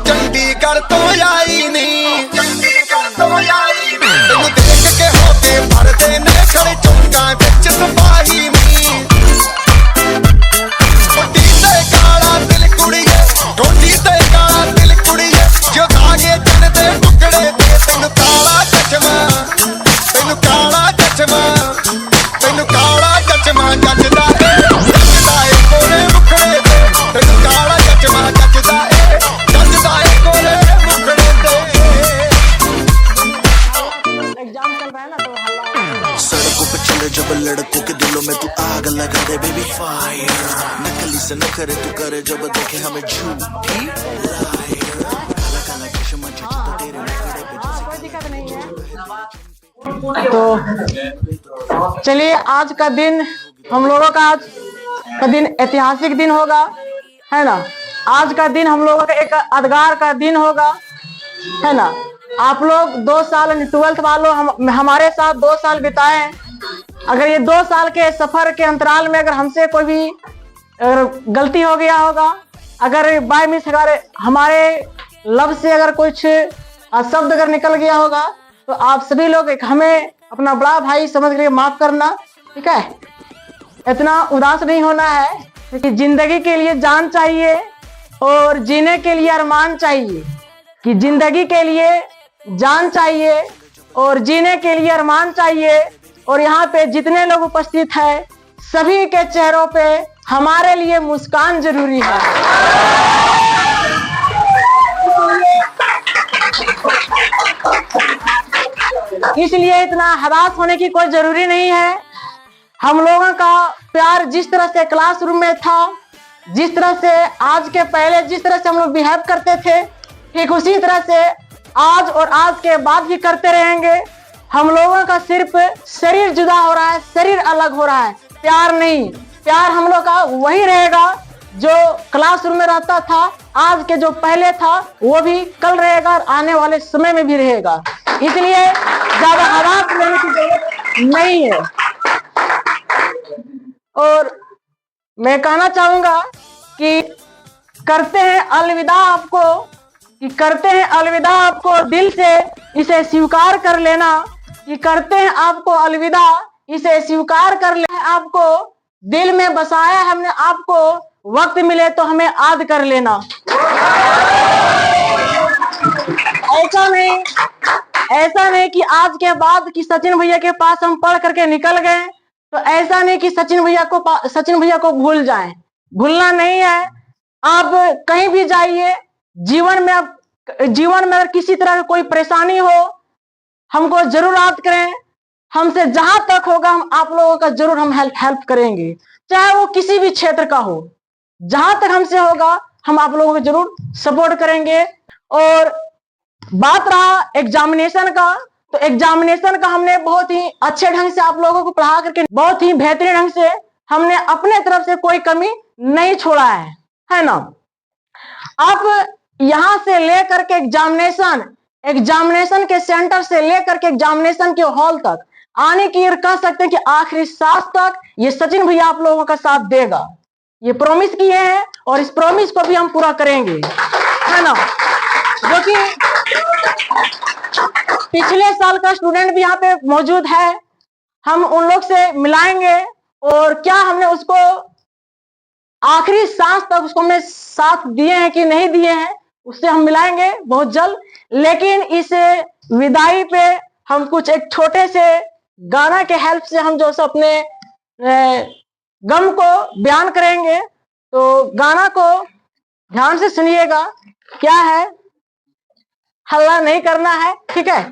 चंडीगढ़ तो आई नहीं, तेनू देख के होके भरदे ने खड़े चौंका विच सिपाही नी। ठोडी ते काला दिल कुड़िए, ठोडी ते काला दिल कुड़िए, जो धागे चन दे टुकड़े दे। तेनू काला चचमा, तेनू काला चचमा, तेनू काला चचमा जचदा ए कोरे मुखड़े ते। तेनू काला चचमा जचदा ए कोरे मुखड़े ते। एग्जाम चल रहा है ना तो हल्ला। सड़कों पे चले जब लड़कों के दिलों में तू आग लगा दे बेबी फायर। नकली से नखरे तू करे जब देखे हमें झूठी लायर। काला काला चश्मा जचता तेरे नखरे पे जैसे कोई दिक्कत नहीं है। तो चलिए, आज का दिन हम लोगों का दिन ऐतिहासिक दिन होगा, है ना। आज का दिन हम लोगों का एक यादगार का दिन होगा, है ना। आप लोग 2 साल 12th वालों हमारे साथ 2 साल बिताए। अगर ये 2 साल के सफर के अंतराल में अगर हमसे कोई भी अगर गलती हो गया होगा, अगर बाय मिस हमारे लब से अगर कुछ शब्द अगर निकल गया होगा, तो आप सभी लोग हमें अपना बड़ा भाई समझ कर माफ करना, ठीक है। इतना उदास नहीं होना है, क्योंकि जिंदगी के लिए जान चाहिए और जीने के लिए अरमान चाहिए। कि जिंदगी के लिए जान चाहिए और जीने के लिए अरमान चाहिए। और यहाँ पे जितने लोग उपस्थित हैं, सभी के चेहरों पे हमारे लिए मुस्कान जरूरी है। इसलिए इतना हताश होने की कोई जरूरी नहीं है। हम लोगों का प्यार जिस तरह से क्लासरूम में था, जिस तरह से आज के पहले जिस तरह से हम लोग बिहेव करते थे, ठीक उसी तरह से आज और आज के बाद भी करते रहेंगे। हम लोगों का सिर्फ शरीर जुदा हो रहा है, शरीर अलग हो रहा है, प्यार नहीं। प्यार हम लोग का वही रहेगा जो क्लासरूम में रहता था। आज के जो पहले था वो भी कल रहेगा और आने वाले समय में भी रहेगा। इसलिए ज्यादा हवास लेने की जरूरत नहीं है। और मैं कहना चाहूंगा कि करते हैं अलविदा आपको, कि करते हैं अलविदा आपको दिल से, इसे स्वीकार कर लेना। कि करते हैं आपको अलविदा, इसे स्वीकार कर लेना। आपको दिल में बसाया हमने आपको, वक्त मिले तो हमें याद कर लेना। ऐसा नहीं कि आज के बाद कि सचिन भैया के पास हम पढ़ करके निकल गए, तो ऐसा नहीं कि सचिन भैया को भूल जाएं। भूलना नहीं है। आप कहीं भी जाइए, जीवन में अगर किसी तरह की कोई परेशानी हो, हमको जरूर याद करें। हमसे जहां तक होगा हम आप लोगों का जरूर हम हेल्प करेंगे, चाहे वो किसी भी क्षेत्र का हो। जहां तक हमसे होगा हम आप लोगों को जरूर सपोर्ट करेंगे। और बात रहा एग्जामिनेशन का, तो एग्जामिनेशन का हमने बहुत ही अच्छे ढंग से आप लोगों को पढ़ा करके, बहुत ही बेहतरीन ढंग से हमने अपने तरफ से कोई कमी नहीं छोड़ा है ना। आप यहाँ से लेकर के एग्जामिनेशन के सेंटर से लेकर के एग्जामिनेशन के हॉल तक आने की कह सकते हैं कि आखिरी सांस तक ये सचिन भैया आप लोगों का साथ देगा। ये प्रॉमिस किए हैं और इस प्रॉमिस को भी हम पूरा करेंगे, है ना। जो कि पिछले साल का स्टूडेंट भी यहाँ पे मौजूद है, हम उन लोग से मिलाएंगे और क्या हमने उसको आखिरी सांस तक उसको हमने साथ दिए हैं कि नहीं दिए हैं, उससे हम मिलाएंगे बहुत जल्द। लेकिन इस विदाई पे हम कुछ एक छोटे से गाना के हेल्प से हम जो अपने गम को बयान करेंगे। तो गाना को ध्यान से सुनिएगा। क्या है, हल्ला नहीं करना है, ठीक है।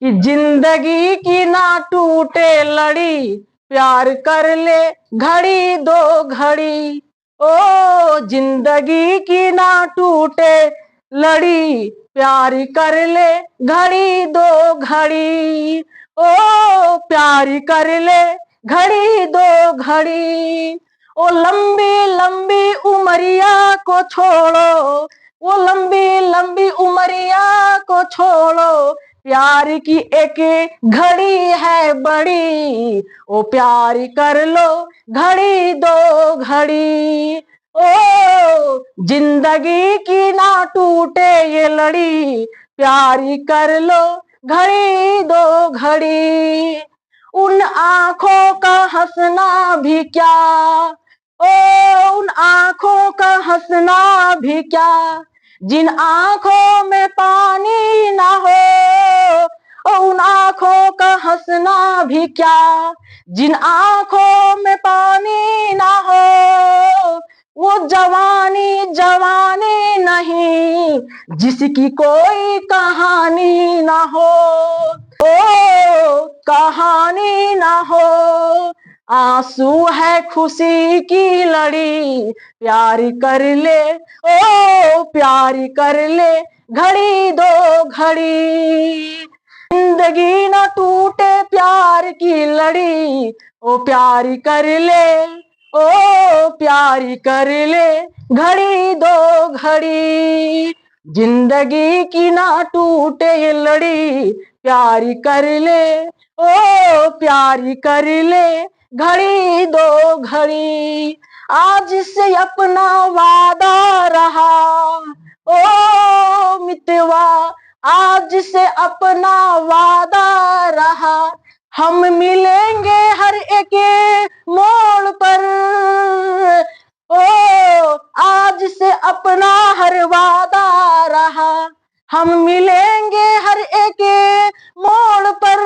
कि जिंदगी की ना टूटे लड़ी, प्यार कर ले घड़ी दो घड़ी। ओ जिंदगी की ना टूटे लड़ी, प्यार कर ले घड़ी दो घड़ी। ओ प्यार कर ले घड़ी दो घड़ी। ओ लंबी लंबी उमरिया को छोड़ो, वो लंबी लंबी उमरिया को छोड़ो। प्यार की एक घड़ी है बड़ी, ओ प्यार कर लो घड़ी दो घड़ी। ओ जिंदगी की ना टूटे ये लड़ी, प्यारी कर लो घड़ी दो घड़ी। उन आंखों का हंसना भी क्या, ओ उन आंखों का हंसना भी क्या, जिन आंखों में पानी ना हो। ओ उन आंखों का हंसना भी क्या, जिन आंखों में पानी ना हो। वो जवानी जवानी नहीं, जिसकी कोई कहानी ना हो। ओ कहानी ना हो, आंसू है खुशी की लड़ी, प्यारी कर ले ओ प्यारी कर ले घड़ी दो घड़ी। जिंदगी ना टूटे प्यार की लड़ी, ओ प्यारी कर ले ओ प्यारी कर ले घड़ी दो घड़ी। जिंदगी की ना टूटे ये लड़ी, प्यारी कर ले ओ प्यारी कर ले घड़ी दो घड़ी। आज से अपना वादा रहा ओ मितवा, आज से अपना वादा रहा, हम मिलेंगे हर एक मोड़ पर। ओ आज से अपना हर वादा रहा, हम मिलेंगे हर एक मोड़ पर।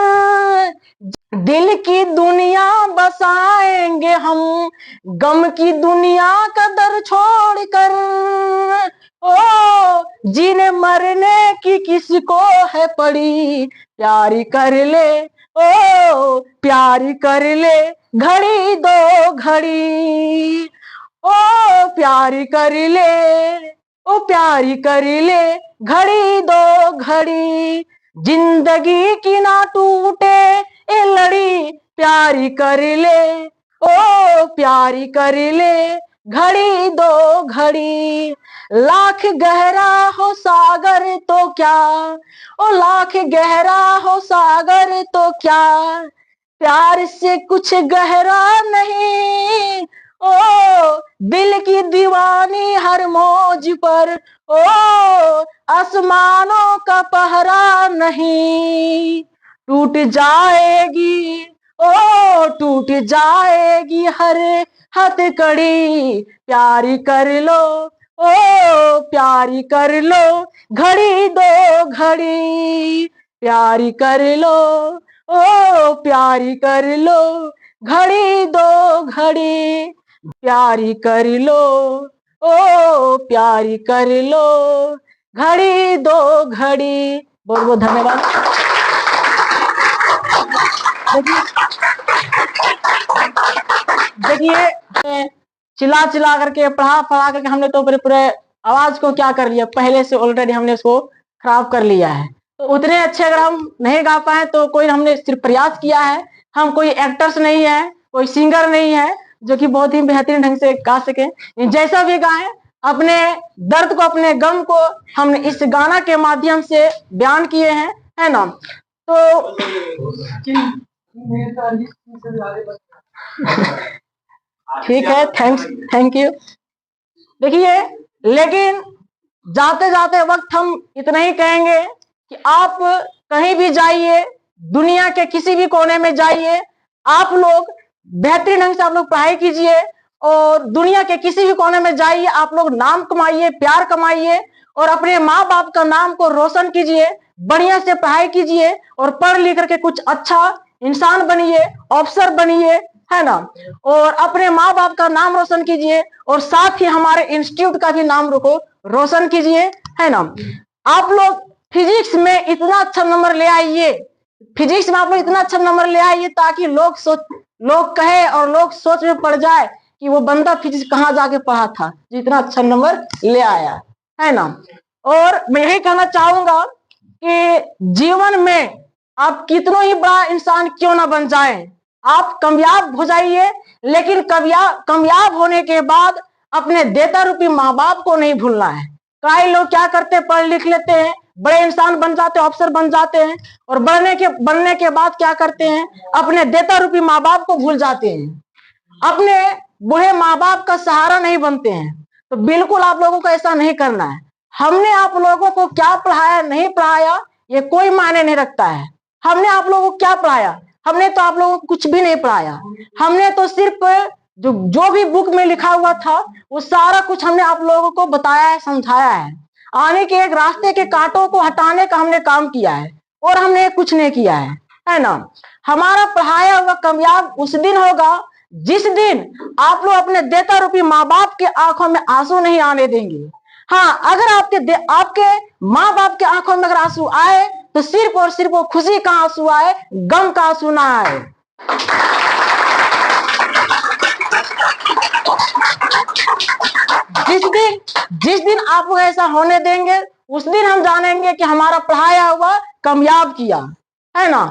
दिल की दुनिया बसाएंगे हम, गम की दुनिया का दर छोड़कर। ओ जीने मरने की किसको है पड़ी, प्यारी कर ले ओ प्यारी कर ले घड़ी दो घड़ी। ओ प्यारी कर ले ओ प्यारी कर ले घड़ी दो घड़ी। जिंदगी की ना टूटे ए लड़ी, प्यारी कर ले ओ प्यारी कर ले घड़ी दो घड़ी। लाख गहरा हो सागर तो क्या, ओ लाख गहरा हो सागर तो क्या, प्यार से कुछ गहरा नहीं। ओ दिल की दीवानी हर मौज पर, ओ आसमानों का पहरा नहीं। टूट जाएगी ओ टूट जाएगी हर हथकड़ी, प्यारी कर लो ओ प्यारी कर लो घड़ी दो घड़ी। प्यारी कर लो ओ प्यारी कर लो घड़ी दो घड़ी। प्यारी कर लो ओ प्यारी कर लो घड़ी दो घड़ी। बहुत बहुत धन्यवाद। देखिए चिल्ला चिल्ला करके पढ़ा पढ़ा करके हमने तो पूरे आवाज को क्या कर लिया, पहले से ऑलरेडी हमने उसको खराब कर लिया है। तो उतने अच्छे अगर हम नहीं गा पाए तो कोई हमने सिर्फ प्रयास किया है। हम कोई एक्टर्स नहीं है, कोई सिंगर नहीं है जो कि बहुत ही बेहतरीन ढंग से गा सके। जैसा भी गाएं अपने दर्द को अपने गम को हमने इस गाना के माध्यम से बयान किए हैं, है ना। तो ठीक है, थैंक यू। देखिए लेकिन जाते जाते वक्त हम इतना ही कहेंगे कि आप कहीं भी जाइए, दुनिया के किसी भी कोने में जाइए, आप लोग बेहतरीन ढंग से आप लोग पढ़ाई कीजिए और दुनिया के किसी भी कोने में जाइए, आप लोग नाम कमाइए, प्यार कमाइए और अपने माँ बाप का नाम को रोशन कीजिए। बढ़िया से पढ़ाई कीजिए और पढ़ लिख करके कुछ अच्छा इंसान बनिए, अफसर बनिए, है ना। और अपने माँ बाप का नाम रोशन कीजिए और साथ ही हमारे इंस्टीट्यूट का भी नाम रोशन कीजिए, है ना। आप लोग फिजिक्स में इतना अच्छा नंबर ले आइए, फिजिक्स में आप लोग इतना अच्छा नंबर ले आइए ताकि लोग कहे और लोग सोच में पड़ जाए कि वो बंदा फिजिक्स कहाँ जाके पढ़ा था जो इतना अच्छा नंबर ले आया, है ना। और मैं यही कहना चाहूंगा कि जीवन में आप कितना ही बड़ा इंसान क्यों ना बन जाएं, आप कामयाब हो जाइए, लेकिन कामयाब होने के बाद अपने देता रूपी माँ बाप को नहीं भूलना है। कई लोग क्या करते हैं, पढ़ लिख लेते हैं, बड़े इंसान बन जाते हैं, अफसर बन जाते हैं और बनने के बाद क्या करते हैं, अपने देता रूपी माँ बाप को भूल जाते हैं, अपने बूढ़े माँ बाप का सहारा नहीं बनते हैं। तो बिल्कुल आप लोगों को ऐसा नहीं करना है। हमने आप लोगों को क्या पढ़ाया नहीं पढ़ाया ये कोई मायने नहीं रखता है। हमने आप लोगों को क्या पढ़ाया? हमने तो आप लोगों को कुछ भी नहीं पढ़ाया। हमने तो सिर्फ जो भी बुक में लिखा हुआ था वो सारा कुछ हमने आप लोगों को बताया है, समझाया है। आने के एक रास्ते के कांटों को हटाने का हमने काम किया है और हमने कुछ नहीं किया है ना। हमारा पढ़ाया हुआ कामयाब उस दिन होगा जिस दिन आप लोग अपने देता रूपी माँ बाप के आंखों में आंसू नहीं आने देंगे। हाँ, अगर आपके माँ बाप के आंखों में अगर आंसू आए तो सिर्फ और सिर्फ वो खुशी का आंसू आए, गम का आंसू ना आए। जिस दिन आप लोग ऐसा होने देंगे उस दिन हम जानेंगे कि हमारा पढ़ाया हुआ कामयाब किया, है ना।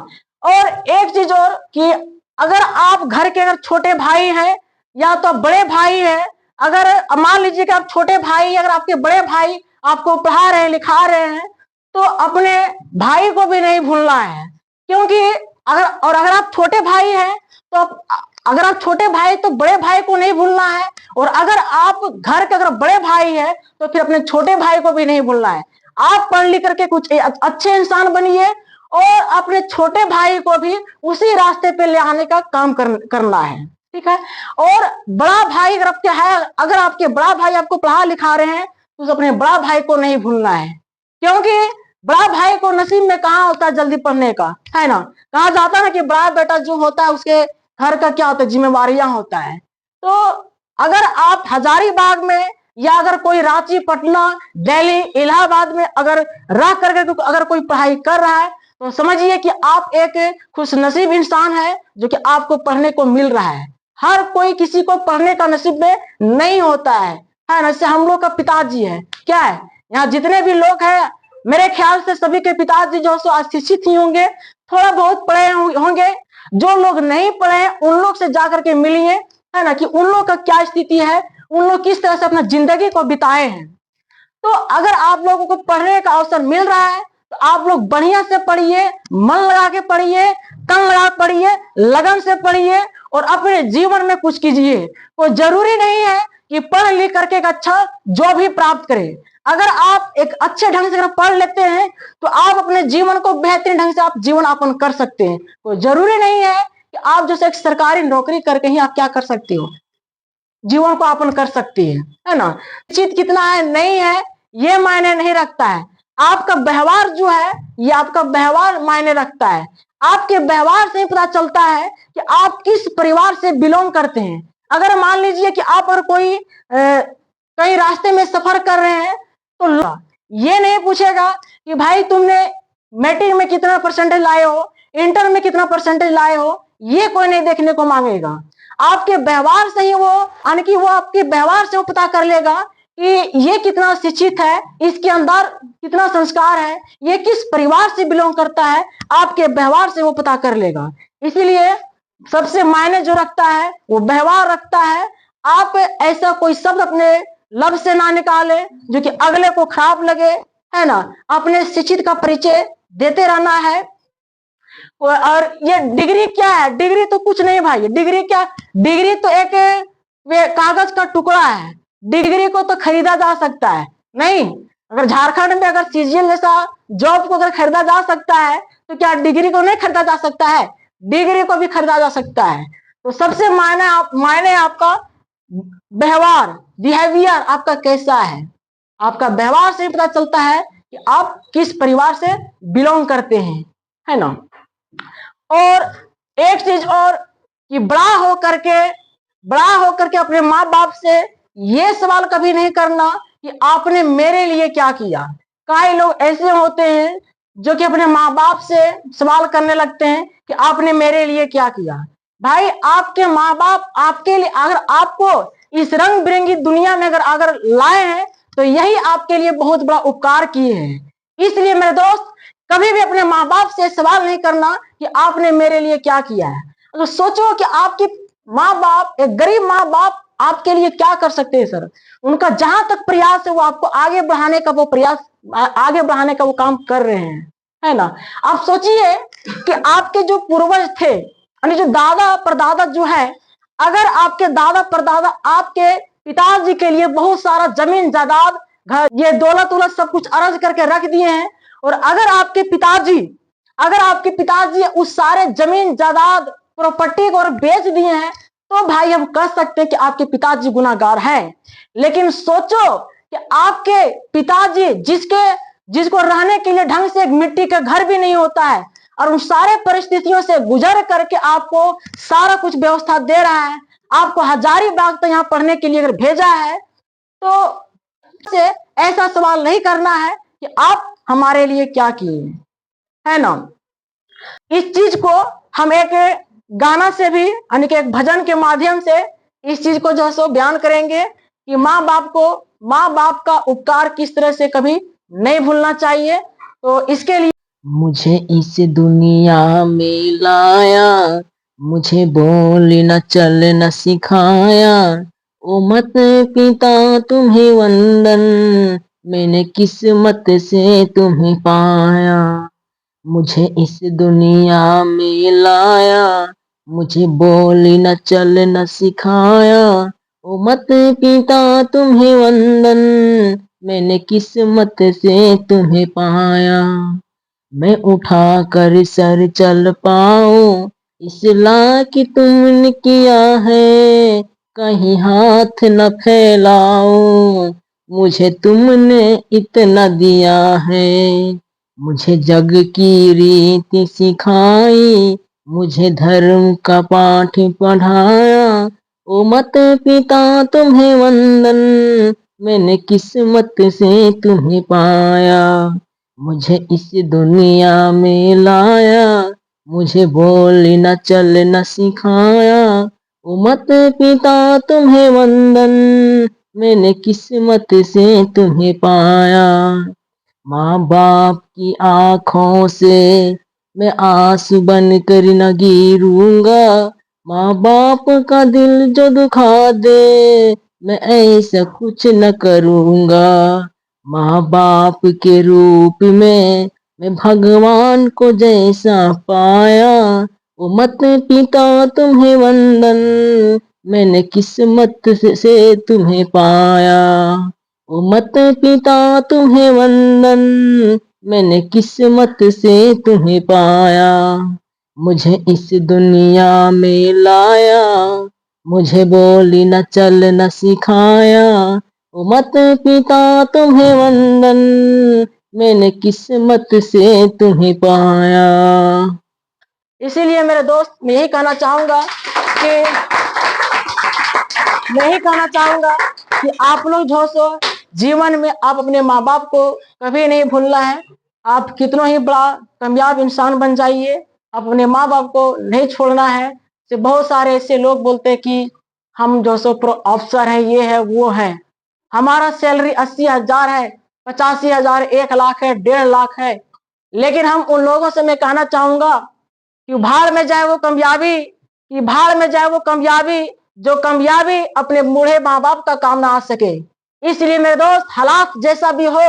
और एक चीज और कि अगर आप घर के अगर छोटे भाई हैं या तो बड़े भाई हैं, अगर मान लीजिए कि आप छोटे भाई, अगर आपके बड़े भाई आपको पढ़ा रहे हैं लिखा रहे हैं तो अपने भाई को भी नहीं भूलना है। क्योंकि अगर आप छोटे भाई हैं तो अगर आप छोटे भाई तो बड़े भाई को नहीं भूलना है, और अगर आप घर के अगर बड़े भाई हैं तो फिर अपने छोटे भाई को भी नहीं भूलना है। आप पढ़ लिख करके कुछ अच्छे इंसान बनिए और अपने छोटे भाई को भी उसी रास्ते पे ले आने का काम करना है, ठीक है। और बड़ा भाई अगर आपके बड़ा भाई आपको पढ़ा लिखा रहे हैं तो अपने बड़ा भाई को नहीं भूलना है। क्योंकि बड़ा भाई को नसीब में कहाँ होता है जल्दी पढ़ने का, है ना। कहा जाता है ना कि बड़ा बेटा जो होता है उसके घर का क्या होता है, जिम्मेवारियां होता है। तो अगर आप हजारीबाग में या अगर कोई रांची, पटना, दिल्ली, इलाहाबाद में अगर रह करके अगर कोई पढ़ाई कर रहा है तो समझिए कि आप एक खुशनसीब इंसान है जो कि आपको पढ़ने को मिल रहा है। हर कोई किसी को पढ़ने का नसीब में नहीं होता है ना। जैसे हम लोग का पिताजी है, क्या है, यहाँ जितने भी लोग हैं मेरे ख्याल से सभी के पिताजी जो सो अशिक्षित ही होंगे, थोड़ा बहुत पढ़े होंगे। जो लोग नहीं पढ़े हैं उन लोग से जाकर के मिलिए, है ना, कि उन लोग का क्या स्थिति है, उन लोग किस तरह से अपना जिंदगी को बिताए हैं। तो अगर आप लोगों को पढ़ने का अवसर मिल रहा है तो आप लोग बढ़िया से पढ़िए, मन लगा के पढ़िए, तन लगा पढ़िए, लगन से पढ़िए और अपने जीवन में कुछ कीजिए। कोई जरूरी नहीं है कि पढ़ लिख करके एक अच्छा जॉब ही प्राप्त करें। अगर आप एक अच्छे ढंग से अगर पढ़ लेते हैं तो आप अपने जीवन को बेहतरीन ढंग से आप जीवन यापन कर सकते हैं। कोई जरूरी नहीं है कि आप जैसे एक सरकारी नौकरी करके ही आप क्या कर सकते हो, जीवन को यापन कर सकती है ना। चीज कितना है नहीं है ये मायने नहीं रखता है, आपका व्यवहार जो है ये आपका व्यवहार मायने रखता है। आपके व्यवहार से ही पता चलता है कि आप किस परिवार से बिलोंग करते हैं। अगर मान लीजिए कि आप और कोई कई रास्ते में सफर कर रहे हैं तो ये नहीं पूछेगा कि भाई तुमने मैट्रिक में कितना परसेंटेज लाए हो, इंटर में कितना परसेंटेज लाए हो, ये कोई नहीं देखने को मांगेगा। आपके व्यवहार से ही वो आपके व्यवहार से वो पता कर लेगा कि ये कितना शिक्षित है, इसके अंदर कितना संस्कार है, ये किस परिवार से बिलोंग करता है, आपके व्यवहार से वो पता कर लेगा। इसीलिए सबसे मायने जो रखता है वो व्यवहार रखता है। आप ऐसा कोई शब्द अपने लब से ना निकाले जो कि अगले को खराब लगे, है ना। अपने शिक्षित का परिचय देते रहना है। और ये डिग्री क्या है, डिग्री तो कुछ नहीं भाई, डिग्री क्या, डिग्री तो एक कागज का टुकड़ा है। डिग्री को तो खरीदा जा सकता है नहीं। अगर झारखंड में अगर सीजीएल जैसा जॉब को अगर खरीदा जा सकता है तो क्या डिग्री को नहीं खरीदा जा सकता है, डिग्री को भी खरीदा जा सकता है। तो सबसे मायने आपका व्यवहार, बिहेवियर आपका कैसा है। आपका व्यवहार से पता चलता है कि आप किस परिवार से बिलोंग करते हैं, है ना। और एक चीज और कि बड़ा होकर के अपने माँ बाप से ये सवाल कभी नहीं करना कि आपने मेरे लिए क्या किया। कई लोग ऐसे होते हैं जो कि अपने माँ बाप से सवाल करने लगते हैं कि आपने मेरे लिए क्या किया। भाई आपके माँ बाप आपके लिए अगर आपको इस रंग बिरंगी दुनिया में अगर लाए हैं तो यही आपके लिए बहुत बड़ा उपकार किए हैं। इसलिए मेरे दोस्त कभी भी अपने माँ बाप से सवाल नहीं करना कि आपने मेरे लिए क्या किया है। तो सोचो कि आपकी माँ बाप, एक गरीब माँ बाप आपके लिए क्या कर सकते हैं सर। उनका जहां तक प्रयास है वो आपको आगे बढ़ाने का वो काम कर रहे हैं, है ना। आप सोचिए कि आपके जो पूर्वज थे यानी जो दादा परदादा जो है, अगर आपके दादा परदादा आपके पिताजी के लिए बहुत सारा जमीन जायदाद, घर, ये दौलत उलत सब कुछ अर्ज करके रख दिए हैं। और अगर आपके पिताजी उस सारे जमीन जायदाद प्रॉपर्टी को और बेच दिए हैं, तो भाई हम कह सकते हैं कि आपके पिताजी गुनाहगार हैं। लेकिन सोचो कि आपके पिताजी जिसको रहने के लिए ढंग से एक मिट्टी का घर भी नहीं होता है, और उन सारे परिस्थितियों से गुजर करके आपको सारा कुछ व्यवस्था दे रहा है, आपको हजारीबाग तक यहाँ पढ़ने के लिए अगर भेजा है, तो से ऐसा सवाल नहीं करना है कि आप हमारे लिए क्या किए, है ना। इस चीज को हम एक गाना से भी यानी कि एक भजन के माध्यम से इस चीज को जो है सो बयान करेंगे कि माँ बाप का उपकार किस तरह से कभी नहीं भूलना चाहिए। तो इसके लिए मुझे इस दुनिया में लाया, मुझे बोलना चलना सिखाया, ओ मत पिता तुम्हें वंदन, मैंने किस्मत से तुम्हें पाया। मुझे इस दुनिया में लाया, मुझे बोलना चलना सिखाया, ओ मत पिता तुम्हें वंदन, मैंने किस्मत से तुम्हें पाया। मैं उठा कर सर चल पाऊं, इस लायक तुमने किया है, कहीं हाथ न फैलाऊं, मुझे तुमने इतना दिया है। मुझे जग की रीति सिखाई, मुझे धर्म का पाठ पढ़ाया, ओ मत पिता तुम्हें वंदन, मैंने किस्मत से तुम्हें पाया। मुझे इस दुनिया में लाया, मुझे बोलना चलना सिखाया, ओ मत पिता तुम्हें वंदन, मैंने किस्मत से तुम्हें पाया। माँ बाप की आँखों से मैं आंसू बन कर न गिरूंगा, माँ बाप का दिल जो दुखा दे, मैं ऐसा कुछ न करूंगा। माँ बाप के रूप में मैं भगवान को जैसा पाया, ओ मत पिता तुम्हें वंदन, मैंने किस्मत से तुम्हें पाया। ओ मत पिता तुम्हें वंदन, मैंने किस्मत से तुम्हें पाया। मुझे इस दुनिया में लाया, मुझे बोलना चलना सिखाया, ओ मत पिता तुम्हें वंदन, मैंने किस्मत से तुम्हें पाया। इसीलिए मेरे दोस्त मैं यही कहना चाहूंगा कि आप लोग जो सो जीवन में आप अपने माँ बाप को कभी नहीं भूलना है। आप कितना ही बड़ा कामयाब इंसान बन जाइए, आप अपने माँ बाप को नहीं छोड़ना है। से बहुत सारे ऐसे लोग बोलते हैं कि हम जो सो प्रो अफसर है, ये है वो है, हमारा सैलरी 80,000 है, 85,000, 1,00,000 है, 1.5 लाख है। लेकिन हम उन लोगों से मैं कहना चाहूंगा कि भाड़ में जाए वो कामयाबी, जो कामयाबी अपने बूढ़े माँ बाप का काम ना आ सके। इसलिए मेरे दोस्त हालात जैसा भी हो,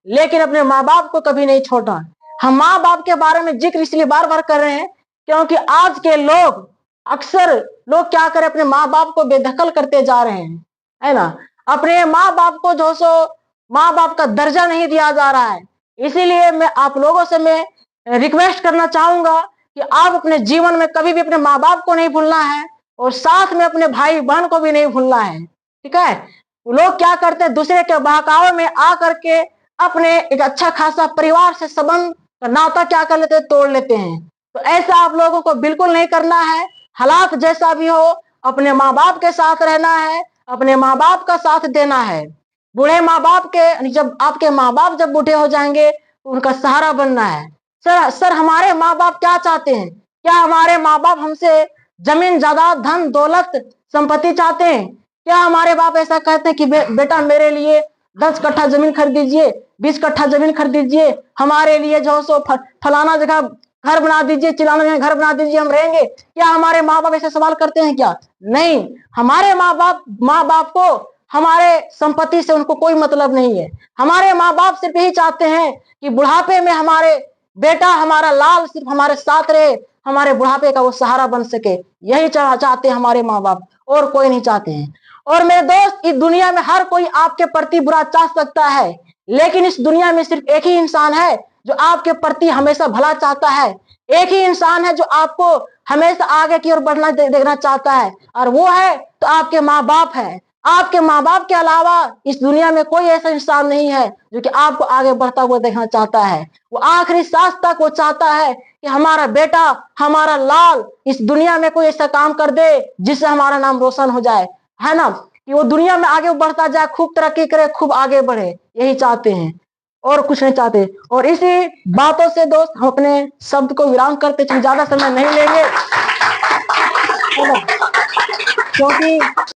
लेकिन अपने माँ बाप को कभी नहीं छोड़ना। हम माँ बाप के बारे में जिक्र इसलिए बार बार कर रहे हैं क्योंकि आज के लोग अक्सर क्या करें, अपने माँ बाप को बेदखल करते जा रहे हैं, है ना। अपने माँ बाप को जो सो माँ बाप का दर्जा नहीं दिया जा रहा है। इसीलिए मैं आप लोगों से मैं रिक्वेस्ट करना चाहूंगा कि आप अपने जीवन में कभी भी अपने माँ बाप को नहीं भूलना है, और साथ में अपने भाई बहन को भी नहीं भूलना है, ठीक है। लोग क्या करते हैं, दूसरे के बहकावे में आ करके अपने एक अच्छा खासा परिवार से संबंध का नाता क्या कर लेते हैं, तोड़ लेते हैं। तो ऐसा आप लोगों को बिल्कुल नहीं करना है। हालात जैसा भी हो, अपने माँ बाप के साथ रहना है, अपने माँ बाप का साथ देना है। बूढ़े माँ बाप के जब आपके माँ बाप जब बूढ़े हो जाएंगे तो उनका सहारा बनना है। सर हमारे माँ बाप क्या चाहते हैं? क्या हमारे माँ बाप हमसे जमीन जायदाद धन दौलत संपत्ति चाहते हैं? क्या हमारे बाप ऐसा कहते हैं कि बेटा मेरे लिए 10 कट्ठा जमीन खरीद दीजिए, 20 कट्ठा जमीन खरीद दीजिए, हमारे लिए जो सो फलाना जगह घर बना दीजिए, चिलाना जगह घर बना दीजिए, हम रहेंगे? क्या हमारे माँ बाप ऐसे सवाल करते हैं क्या? नहीं। हमारे माँ बाप को हमारे संपत्ति से उनको कोई मतलब नहीं है। हमारे माँ बाप सिर्फ यही चाहते हैं कि बुढ़ापे में हमारे बेटा, हमारा लाल सिर्फ हमारे साथ रहे, हमारे बुढ़ापे का वो सहारा बन सके। यही चाहते हैं हमारे माँ बाप, और कोई नहीं चाहते हैं। और मेरे दोस्त, इस दुनिया में हर कोई आपके प्रति बुरा चाह सकता है, लेकिन इस दुनिया में सिर्फ एक ही इंसान है जो आपके प्रति हमेशा भला चाहता है। एक ही इंसान है जो आपको हमेशा आगे की ओर बढ़ना देखना चाहता है, और वो है तो आपके माँ बाप है। आपके माँ बाप के अलावा इस दुनिया में कोई ऐसा इंसान नहीं है जो कि आपको आगे बढ़ता हुआ देखना चाहता है। वो आखिरी सांस तक वो चाहता है कि हमारा बेटा, हमारा लाल इस दुनिया में कोई ऐसा काम कर दे जिससे हमारा नाम रोशन हो जाए, है ना, कि वो दुनिया में आगे बढ़ता जाए, खूब तरक्की करे, खूब आगे बढ़े, यही चाहते हैं और कुछ नहीं चाहते। और इसी बातों से दोस्त हम अपने शब्द को विराम करते, ज्यादा समय नहीं लेंगे, क्योंकि